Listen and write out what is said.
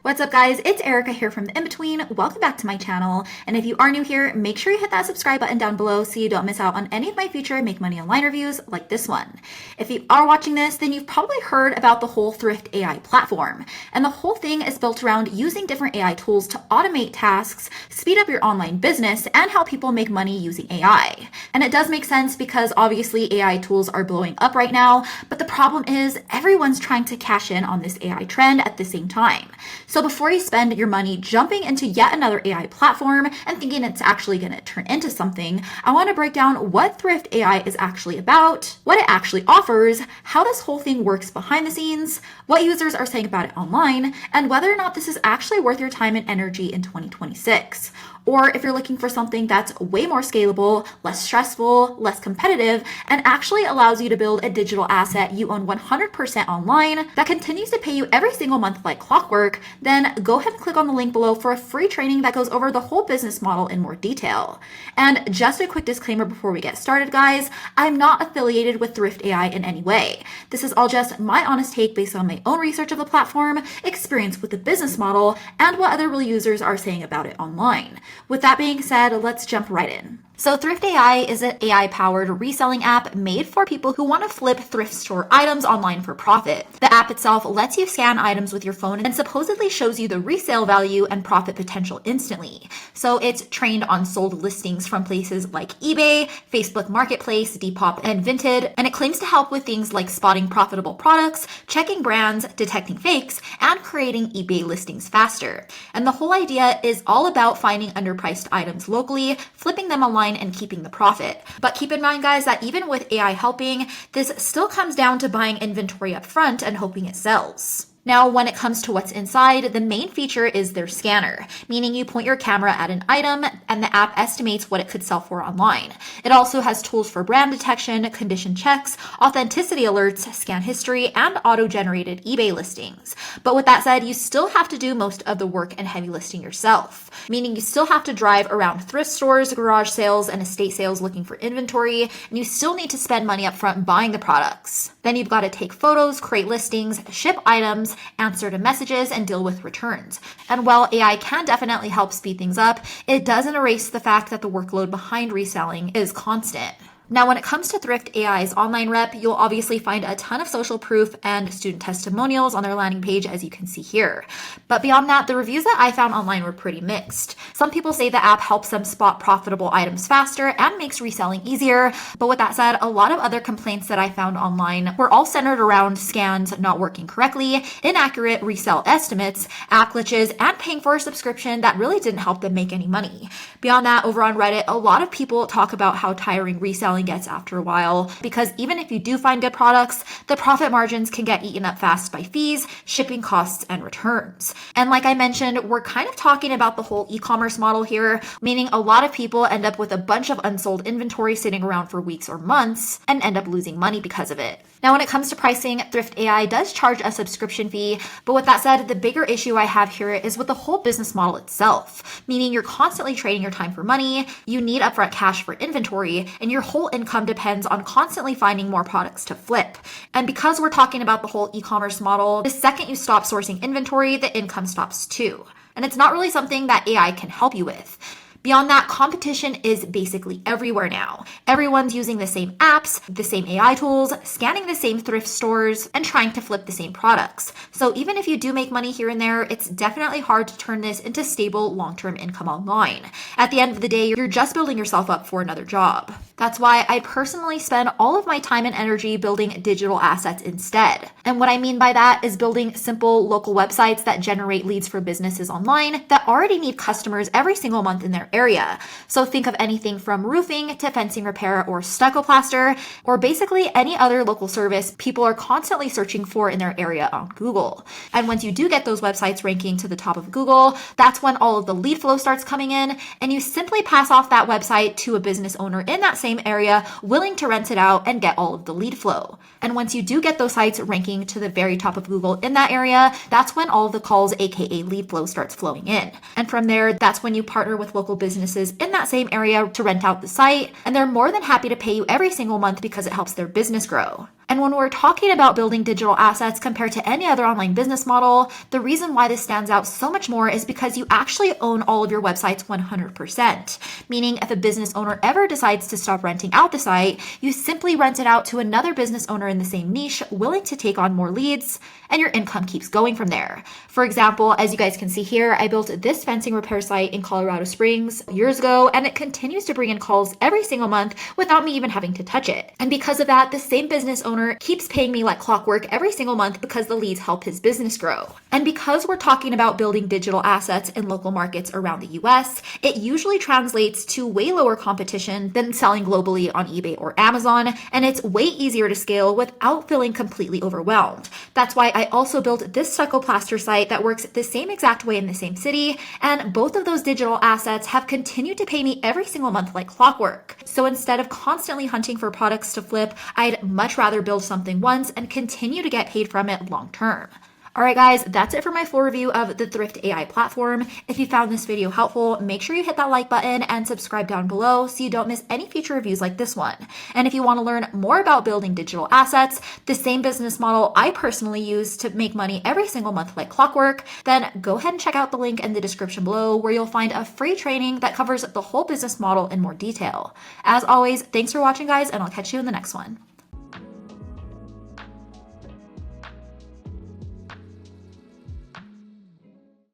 What's up, guys? It's Erica here from The In-Between. Welcome back to my channel. And if you are new here, make sure you hit that subscribe button down below so you don't miss out on any of my future Make Money Online reviews like this one. If you are watching this, then you've probably heard about the whole Thrift AI platform. And the whole thing is built around using different AI tools to automate tasks, speed up your online business, and help people make money using AI. And it does make sense because obviously AI tools are blowing up right now, but the problem is everyone's trying to cash in on this AI trend at the same time. So before you spend your money jumping into yet another AI platform and thinking it's actually going to turn into something, I want to break down what Thrift AI is actually about, what it actually offers, how this whole thing works behind the scenes, what users are saying about it online, and whether or not this is actually worth your time and energy in 2026. Or if you're looking for something that's way more scalable, less stressful, less competitive, and actually allows you to build a digital asset you own 100% online that continues to pay you every single month like clockwork, then go ahead and click on the link below for a free training that goes over the whole business model in more detail. And just a quick disclaimer before we get started, guys, I'm not affiliated with Thrift AI in any way. This is all just my honest take based on my own research of the platform, experience with the business model, and what other real users are saying about it online. With that being said, let's jump right in. So Thrift AI is an AI-powered reselling app made for people who want to flip thrift store items online for profit. The app itself lets you scan items with your phone and supposedly shows you the resale value and profit potential instantly. So it's trained on sold listings from places like eBay, Facebook Marketplace, Depop, and Vinted, and it claims to help with things like spotting profitable products, checking brands, detecting fakes, and creating eBay listings faster. And the whole idea is all about finding underpriced items locally, flipping them online, and keeping the profit. But keep in mind, guys, that even with AI helping, this still comes down to buying inventory up front and hoping it sells. Now, when it comes to what's inside, the main feature is their scanner, meaning you point your camera at an item and the app estimates what it could sell for online. It also has tools for brand detection, condition checks, authenticity alerts, scan history, and auto-generated eBay listings. But with that said, you still have to do most of the work and heavy listing yourself, meaning you still have to drive around thrift stores, garage sales, and estate sales looking for inventory, and you still need to spend money up front buying the products. Then you've got to take photos, create listings, ship items, answer to messages, and deal with returns. And while AI can definitely help speed things up, it doesn't erase the fact that the workload behind reselling is constant. Now, when it comes to Thrift AI's online rep, you'll obviously find a ton of social proof and student testimonials on their landing page, as you can see here. But beyond that, the reviews that I found online were pretty mixed. Some people say the app helps them spot profitable items faster and makes reselling easier. But with that said, a lot of other complaints that I found online were all centered around scans not working correctly, inaccurate resale estimates, app glitches, and paying for a subscription that really didn't help them make any money. Beyond that, over on Reddit, a lot of people talk about how tiring reselling gets after a while, because even if you do find good products, the profit margins can get eaten up fast by fees, shipping costs, and returns. And like I mentioned, we're kind of talking about the whole e-commerce model here, meaning a lot of people end up with a bunch of unsold inventory sitting around for weeks or months and end up losing money because of it. Now, when it comes to pricing, Thrift AI does charge a subscription fee, but with that said, the bigger issue I have here is with the whole business model itself, meaning you're constantly trading your time for money, you need upfront cash for inventory, and your whole income depends on constantly finding more products to flip. And because we're talking about the whole e-commerce model, the second you stop sourcing inventory, the income stops too. And it's not really something that AI can help you with. Beyond that, competition is basically everywhere now. Everyone's using the same apps, the same AI tools, scanning the same thrift stores, and trying to flip the same products. So even if you do make money here and there, it's definitely hard to turn this into stable long-term income online. At the end of the day, you're just building yourself up for another job. That's why I personally spend all of my time and energy building digital assets instead. And what I mean by that is building simple local websites that generate leads for businesses online that already need customers every single month in their area. So think of anything from roofing to fencing repair or stucco plaster, or basically any other local service people are constantly searching for in their area on Google. And once you do get those websites ranking to the top of Google, that's when all of the lead flow starts coming in, and you simply pass off that website to a business owner in that same area willing to rent it out and get all of the lead flow. And once you do get those sites ranking to the very top of Google in that area, that's when all of the calls, aka lead flow, starts flowing in. And from there, that's when you partner with local businesses in that same area to rent out the site, and they're more than happy to pay you every single month because it helps their business grow. And when we're talking about building digital assets compared to any other online business model, the reason why this stands out so much more is because you actually own all of your websites 100%. Meaning if a business owner ever decides to stop renting out the site, you simply rent it out to another business owner in the same niche willing to take on more leads, and your income keeps going from there. For example, as you guys can see here, I built this fencing repair site in Colorado Springs years ago, and it continues to bring in calls every single month without me even having to touch it. And because of that, the same business owner keeps paying me like clockwork every single month because the leads help his business grow. And because we're talking about building digital assets in local markets around the US, it usually translates to way lower competition than selling globally on eBay or Amazon, and it's way easier to scale without feeling completely overwhelmed. That's why I also built this stucco plaster site that works the same exact way in the same city, and both of those digital assets have continued to pay me every single month like clockwork. So instead of constantly hunting for products to flip, I'd much rather build something once and continue to get paid from it long term. All right, guys, that's it for my full review of the Thrift AI platform. If you found this video helpful, make sure you hit that like button and subscribe down below so you don't miss any future reviews like this one. And if you want to learn more about building digital assets, the same business model I personally use to make money every single month like clockwork, then go ahead and check out the link in the description below where you'll find a free training that covers the whole business model in more detail. As always, thanks for watching, guys, and I'll catch you in the next one.